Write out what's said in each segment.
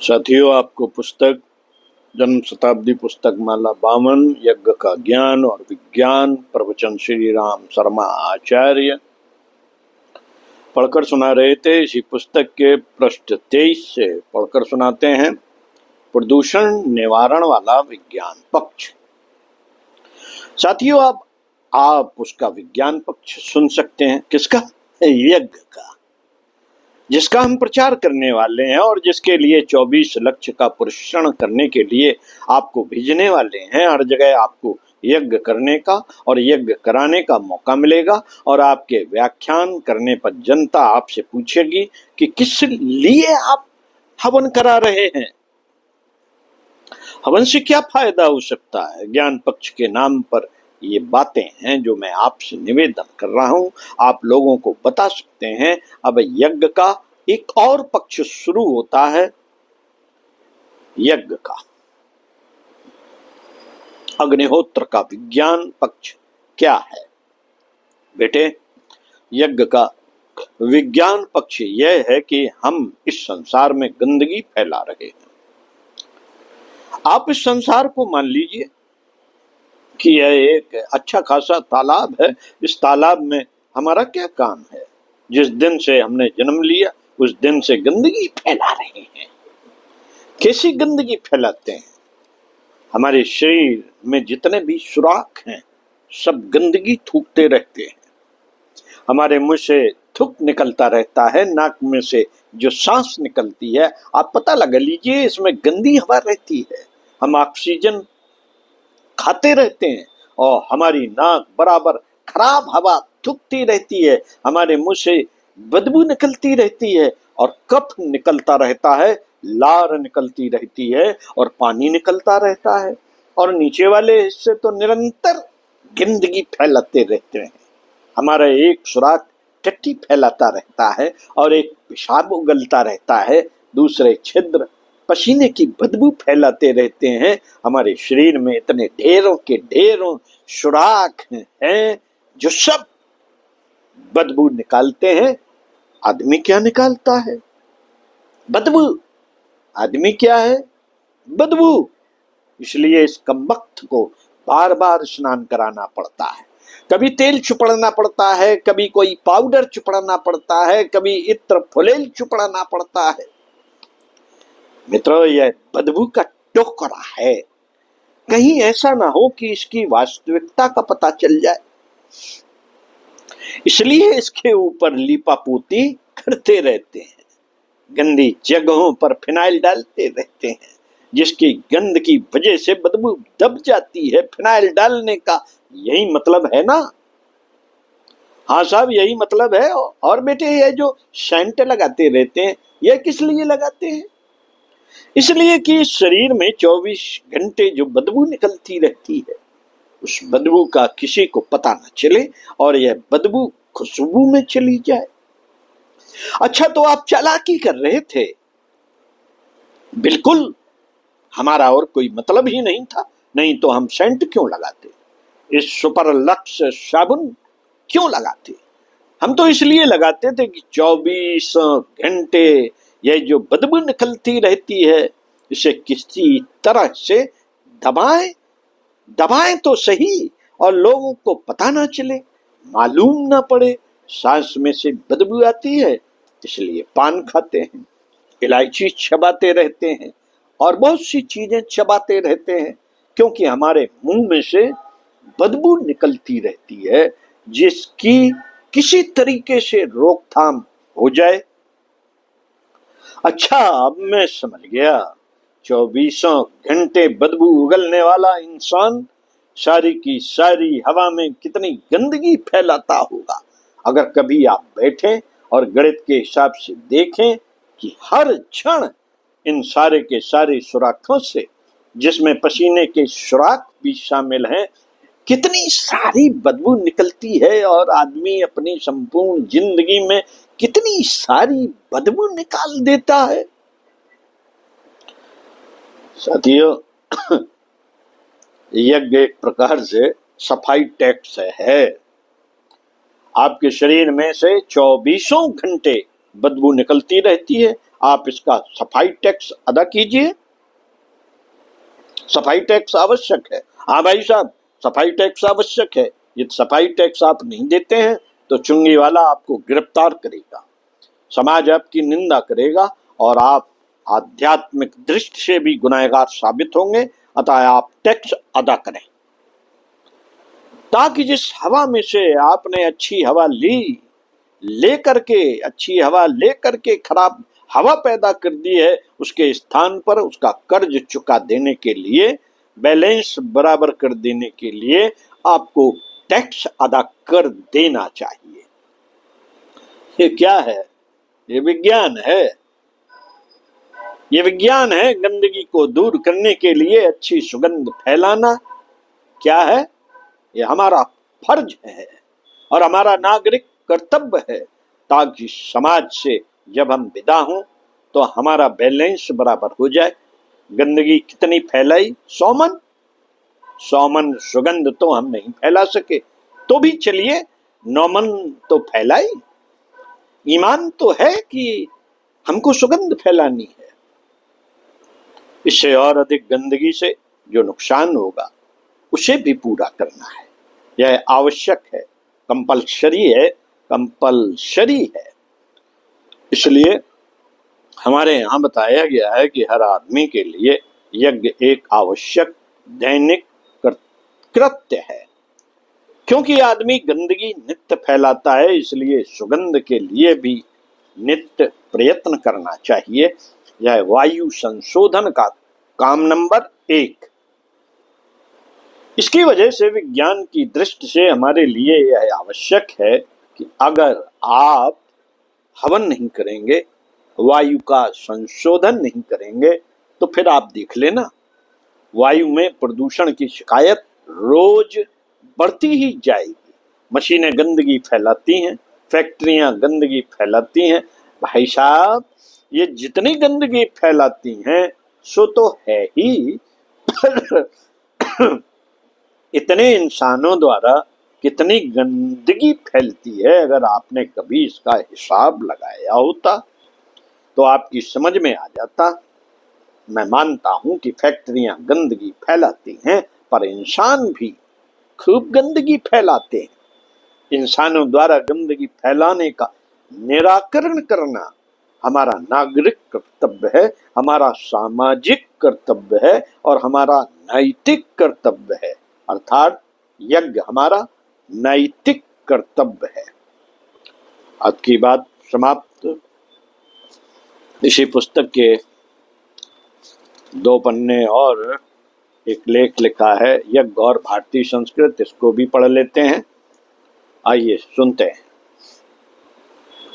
साथियों, आपको पुस्तक जन्म शताब्दी पुस्तक माला 52 यज्ञ का ज्ञान और विज्ञान प्रवचन श्री राम शर्मा आचार्य पढ़कर सुना रहे थे। इसी पुस्तक के पृष्ठ 23 से पढ़कर सुनाते हैं। प्रदूषण निवारण वाला विज्ञान पक्ष। साथियों, आप उसका विज्ञान पक्ष सुन सकते हैं। किसका? यज्ञ का, जिसका हम प्रचार करने वाले हैं और जिसके लिए 24 लक्ष्य का पुरुषण करने के लिए आपको भेजने वाले हैं। हर जगह आपको यज्ञ करने का और यज्ञ कराने का मौका मिलेगा और आपके व्याख्यान करने पर जनता आपसे पूछेगी कि किस लिए आप हवन करा रहे हैं, हवन से क्या फायदा हो सकता है। ज्ञान पक्ष के नाम पर ये बातें हैं जो मैं आपसे निवेदन कर रहा हूं, आप लोगों को बता सकते हैं। अब यज्ञ का एक और पक्ष शुरू होता है। यज्ञ का अग्निहोत्र का विज्ञान पक्ष क्या है बेटे? यज्ञ का विज्ञान पक्ष यह है कि हम इस संसार में गंदगी फैला रहे हैं। आप इस संसार को मान लीजिए कि यह एक अच्छा खासा तालाब है। इस तालाब में हमारा क्या काम है? जिस दिन से हमने जन्म लिया उस दिन से गंदगी फैला रहे हैं। कैसी गंदगी फैलाते हैं? हमारे शरीर में जितने भी सुराख हैं सब गंदगी थूकते रहते हैं। हमारे मुंह से थूक निकलता रहता है, नाक में से जो सांस निकलती है, आप पता लगा लीजिए, इसमें गंदी हवा रहती है। हम ऑक्सीजन खाते रहते हैं और हमारी नाक बराबर खराब हवा थूकती रहती है। हमारे मुंह से बदबू निकलती रहती है और कफ निकलता रहता है, लार निकलती रहती है और पानी निकलता रहता है। और नीचे वाले हिस्से तो निरंतर गंदगी फैलाते रहते हैं। हमारा एक सुराख टट्टी फैलाता रहता है और एक पेशाब उगलता रहता है, दूसरे छिद्र पसीने की बदबू फैलाते रहते हैं। हमारे शरीर में इतने ढेरों के ढेरों सुराख हैं जो सब बदबू निकालते हैं। आदमी क्या निकालता है? बदबू। आदमी क्या है? बदबू। इसलिए इस कमबख्त को बार बार स्नान कराना पड़ता है। कभी तेल चुपड़ना पड़ता है, कभी कोई पाउडर चुपड़ना पड़ता है, कभी इत्र फुलेल चुपड़ना पड़ता है। मित्रों, यह बदबू का टोकरा है। कहीं ऐसा ना हो कि इसकी वास्तविकता का पता चल जाए, इसलिए इसके ऊपर लीपापोती करते रहते हैं। गंदी जगहों पर फिनाइल डालते रहते हैं, जिसकी गंद की वजह से बदबू दब जाती है। फिनाइल डालने का यही मतलब है ना? हाँ साहब, यही मतलब है। और बेटे, ये जो सेंट लगाते रहते हैं, यह किस लिए लगाते हैं? इसलिए कि शरीर में 24 घंटे जो बदबू निकलती रहती है, उस बदबू का किसी को पता न चले और यह बदबू खुशबू में चली जाए। अच्छा, तो आप चालाकी कर रहे थे। बिल्कुल, हमारा और कोई मतलब ही नहीं था, नहीं तो हम सेंट क्यों लगाते? इस सुपर लक्स साबुन क्यों लगाते? हम तो इसलिए लगाते थे कि 24 घंटे यह जो बदबू निकलती रहती है, इसे किसी तरह से दबाएं तो सही और लोगों को पता ना चले, मालूम ना पड़े। सांस में से बदबू आती है, इसलिए पान खाते हैं, इलायची चबाते रहते हैं और बहुत सी चीजें चबाते रहते हैं, क्योंकि हमारे मुंह में से बदबू निकलती रहती है, जिसकी किसी तरीके से रोकथाम हो जाए। अच्छा, अब मैं समझ गया। 24 घंटे बदबू उगलने वाला इंसान सारी की सारी हवा में कितनी गंदगी फैलाता होगा। अगर कभी आप बैठें और गणित के हिसाब से देखें कि हर क्षण इन सारे के सारे सुराखों से, जिसमें पसीने के सुराख भी शामिल हैं, कितनी सारी बदबू निकलती है और आदमी अपनी संपूर्ण जिंदगी में कितनी सारी बदबू निकाल देता है। साथियों, यज्ञ एक प्रकार से सफाई टैक्स है। आपके शरीर में से 24 घंटे बदबू निकलती रहती है, आप इसका सफाई टैक्स अदा कीजिए। सफाई टैक्स आवश्यक है। हाँ भाई साहब, सफाई टैक्स आवश्यक है। ये सफाई टैक्स आप नहीं देते हैं तो चुंगी वाला आपको गिरफ्तार करेगा, समाज आपकी निंदा करेगा और आप आध्यात्मिक दृष्टि से भी गुनहगार साबित होंगे। अतः आप टैक्स अदा करें, ताकि जिस हवा में से आपने अच्छी हवा अच्छी हवा लेकर के खराब हवा पैदा कर दी है, उसके स्थान पर उसका कर्ज चुका देने के लिए, बैलेंस बराबर कर देने के लिए आपको टैक्स अदा कर देना चाहिए। ये क्या है? ये विज्ञान है। ये विज्ञान है। गंदगी को दूर करने के लिए अच्छी सुगंध फैलाना क्या है? ये हमारा फर्ज है और हमारा नागरिक कर्तव्य है, ताकि समाज से जब हम विदा हों तो हमारा बैलेंस बराबर हो जाए। गंदगी कितनी फैलाई? 100 मन सुगंध तो हम नहीं फैला सके, तो भी चलिए 9 मन तो फैलाई। ईमान तो है कि हमको सुगंध फैलानी है। इससे और अधिक गंदगी से जो नुकसान होगा उसे भी पूरा करना है। यह आवश्यक है, कंपल्सरी है। इसलिए हमारे यहाँ बताया गया है कि हर आदमी के लिए यज्ञ एक आवश्यक दैनिक कृत्य है। क्योंकि आदमी गंदगी नित्य फैलाता है, इसलिए सुगंध के लिए भी नित्य प्रयत्न करना चाहिए। यह वायु संशोधन का काम नंबर 1। इसकी वजह से विज्ञान की दृष्टि से हमारे लिए यह आवश्यक है कि अगर आप हवन नहीं करेंगे, वायु का संशोधन नहीं करेंगे, तो फिर आप देख लेना वायु में प्रदूषण की शिकायत रोज बढ़ती ही जाएगी। मशीनें गंदगी फैलाती हैं, फैक्ट्रियां गंदगी फैलाती हैं। भाई साहब, ये जितनी गंदगी फैलाती हैं सो तो है ही, इतने इंसानों द्वारा कितनी गंदगी फैलती है। अगर आपने कभी इसका हिसाब लगाया होता तो आपकी समझ में आ जाता। मैं मानता हूं कि फैक्ट्रियां गंदगी फैलाती हैं, पर इंसान भी खूब गंदगी फैलाते हैं। इंसानों द्वारा गंदगी फैलाने का निराकरण करना हमारा नागरिक कर्तव्य है, हमारा सामाजिक कर्तव्य है और हमारा नैतिक कर्तव्य है। अर्थात यज्ञ हमारा नैतिक कर्तव्य है। आज की बात समाप्त। इसी पुस्तक के 2 पन्ने और एक लेख लिखा है, यज्ञ और भारतीय संस्कृत। इसको भी पढ़ लेते हैं। आइए सुनते हैं।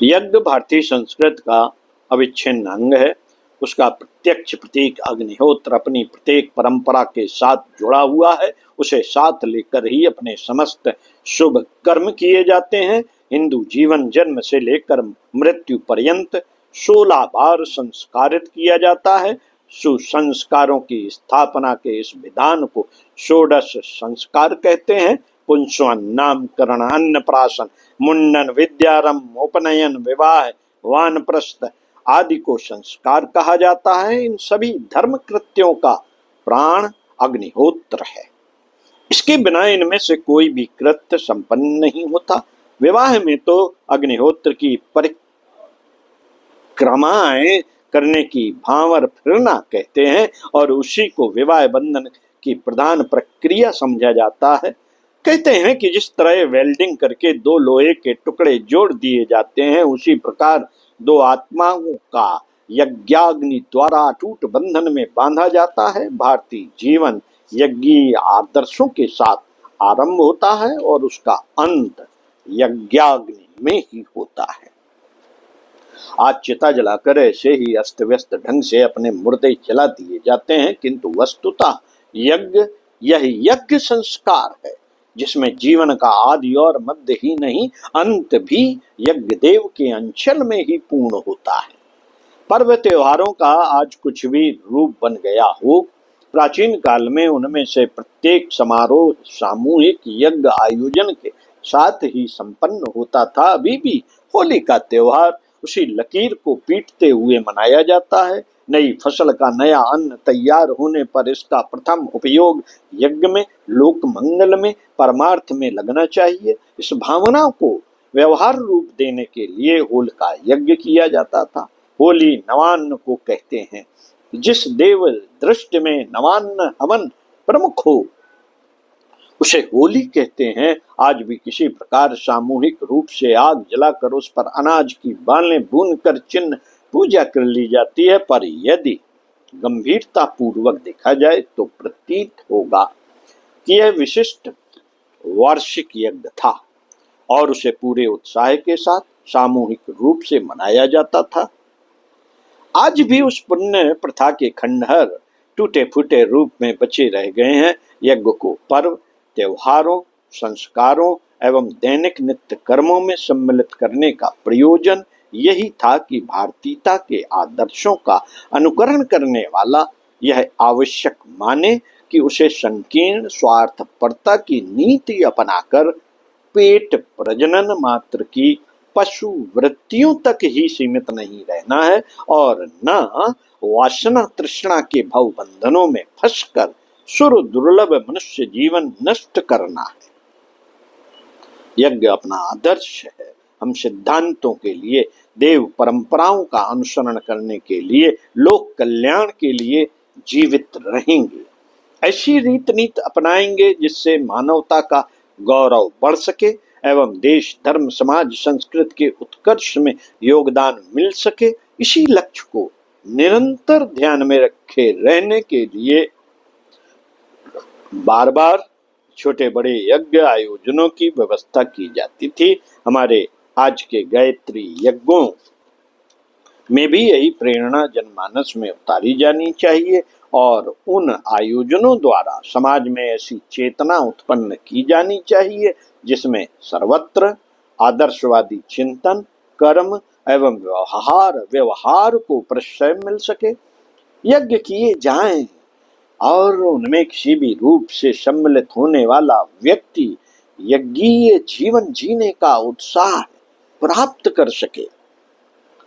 यज्ञ भारतीय संस्कृत का अविच्छिन्न अंग है। उसका प्रत्यक्ष प्रतीक अग्निहोत्र अपनी प्रत्येक परंपरा के साथ जुड़ा हुआ है। उसे साथ लेकर ही अपने समस्त शुभ कर्म किए जाते हैं। हिंदू जीवन जन्म से लेकर मृत्यु पर्यंत 16 बार संस्कारित किया जाता है। सुसंस्कारों की स्थापना के इस विधान को षोडश संस्कार कहते हैं। पुंसवन, नामकरण, अन्नप्राशन, मुंडन, विद्यारंभ, उपनयन, विवाह, वानप्रस्थ आदि को संस्कार कहा जाता है। इन सभी धर्म कृत्यों का प्राण अग्निहोत्र है। इसके बिना इनमें से कोई भी कृत्य संपन्न नहीं होता। विवाह में तो अग्निहोत्र की परिक्रमाएं करने की भांवर फिरना कहते हैं और उसी को विवाह बंधन की प्रधान प्रक्रिया समझा जाता है। कहते हैं कि जिस तरह वेल्डिंग करके 2 लोहे के टुकड़े जोड़ दिए जाते हैं, उसी प्रकार 2 आत्माओं का यज्ञाग्नि द्वारा अटूट बंधन में बांधा जाता है। भारतीय जीवन यज्ञीय आदर्शों के साथ आरंभ होता है और उसका अंत यज्ञाग्नि में ही होता है। आज चिता जलाकर ऐसे ही अस्त व्यस्त ढंग से अपने मुर्दे जला दिए जाते हैं, किंतु वस्तुतः यह यज्ञ संस्कार है जिसमें जीवन का आदि और मध्य ही नहीं, अंत भी यज्ञ देव के अंचल में ही पूर्ण होता है। पर्व त्योहारों का आज कुछ भी रूप बन गया हो, प्राचीन काल में उनमें से प्रत्येक समारोह सामूहिक यज्ञ आयोजन के साथ ही संपन्न होता था। अभी भी होली का त्योहार उसी लकीर को पीटते हुए मनाया जाता है। नई फसल का नया अन्न तैयार होने पर इसका प्रथम उपयोग यज्ञ में, लोक मंगल में, परमार्थ में लगना चाहिए। इस भावना को व्यवहार रूप देने के लिए होलिका यज्ञ किया जाता था। होली नवान्न को कहते हैं। जिस देव दृष्टि में नवान्न हवन प्रमुख हो उसे होली कहते हैं। आज भी किसी प्रकार सामूहिक रूप से आग जलाकर उस पर अनाज की बालें भूनकर चिन्ह पूजा कर ली जाती है, पर यदि गंभीरता पूर्वक देखा जाए तो प्रतीत होगा कि यह विशिष्ट वार्षिक यज्ञ था और उसे पूरे उत्साह के साथ सामूहिक रूप से मनाया जाता था। आज भी उस पुण्य प्रथा के खंडहर टूटे फूटे रूप में बचे रह गए हैं। यज्ञ को पर्व, त्योहारों, संस्कारों एवं दैनिक नित्य कर्मों में सम्मिलित करने का प्रयोजन यही था कि भारतीयता के आदर्शों का अनुकरण करने वाला यह आवश्यक माने कि उसे संकीर्ण स्वार्थपरता की नीति अपनाकर पेट प्रजनन मात्र की पशु वृत्तियों तक ही सीमित नहीं रहना है और न वासना तृष्णा के भव बंधनों में फंसकर सुर दुर्लभ मनुष्य जीवन नष्ट करना है। यज्ञ अपना आदर्श है। हम सिद्धांतों के लिए, देव परंपराओं का अनुसरण करने के लिए, लोक कल्याण के लिए जीवित रहेंगे। ऐसी रीत नीति अपनाएंगे जिससे मानवता का गौरव बढ़ सके एवं देश, धर्म, समाज, संस्कृति के उत्कर्ष में योगदान मिल सके। इसी लक्ष्य को निरंतर ध्यान में रखे रहने के लिए बार बार छोटे बड़े यज्ञ आयोजनों की व्यवस्था की जाती थी। हमारे आज के गायत्री यज्ञों में भी यही प्रेरणा जनमानस में उतारी जानी चाहिए और उन आयोजनों द्वारा समाज में ऐसी चेतना उत्पन्न की जानी चाहिए जिसमें सर्वत्र आदर्शवादी चिंतन, कर्म एवं व्यवहार को प्रश्रय मिल सके। यज्ञ किए जाएं और उनमें किसी भी रूप से सम्मिलित होने वाला व्यक्ति यज्ञीय जीवन जीने का उत्साह प्राप्त कर सके,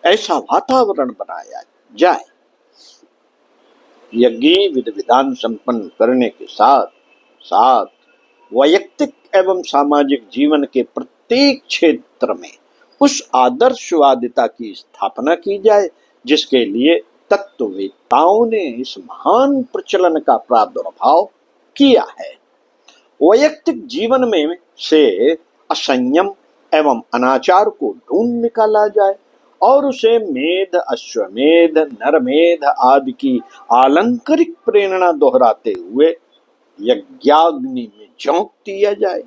ऐसा वातावरण बनाया जाए। यज्ञीय विधि विधान संपन्न करने के साथ साथ वैयक्तिक एवं सामाजिक जीवन के प्रत्येक क्षेत्र में उस आदर्शवादिता की स्थापना की जाए जिसके लिए तत्ववेत्ताओं ने इस महान प्रचलन का प्रादुर्भाव किया है। वैयक्तिक जीवन में से असंयम एवं अनाचार को ढूंढ निकाला जाए और उसे मेध, अश्वमेध, नरमेध आदि की आलंकारिक प्रेरणा दोहराते हुए यज्ञाग्नि में झोंक दिया जाए।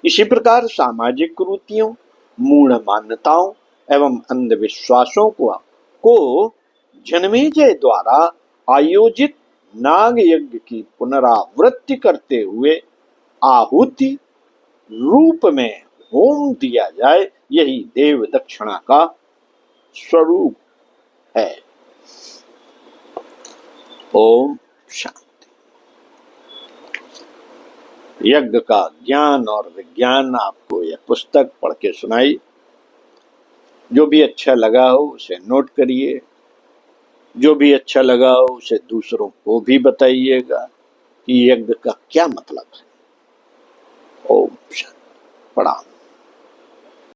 इसी प्रकार सामाजिक कुरीतियों, मूढ़ मान्यताओं एवं अंधविश्वासों को जन्मेजय द्वारा आयोजित नाग यज्ञ की पुनरावृत्ति करते हुए आहुति रूप में होम दिया जाए। यही देव दक्षिणा का स्वरूप है। ओम शांति। यज्ञ का ज्ञान और विज्ञान आपको यह पुस्तक पढ़ के सुनाई। जो भी अच्छा लगा हो उसे नोट करिए, जो भी अच्छा लगा हो उसे दूसरों को भी बताइएगा कि यज्ञ का क्या मतलब है। ओम शांति। प्रणाम।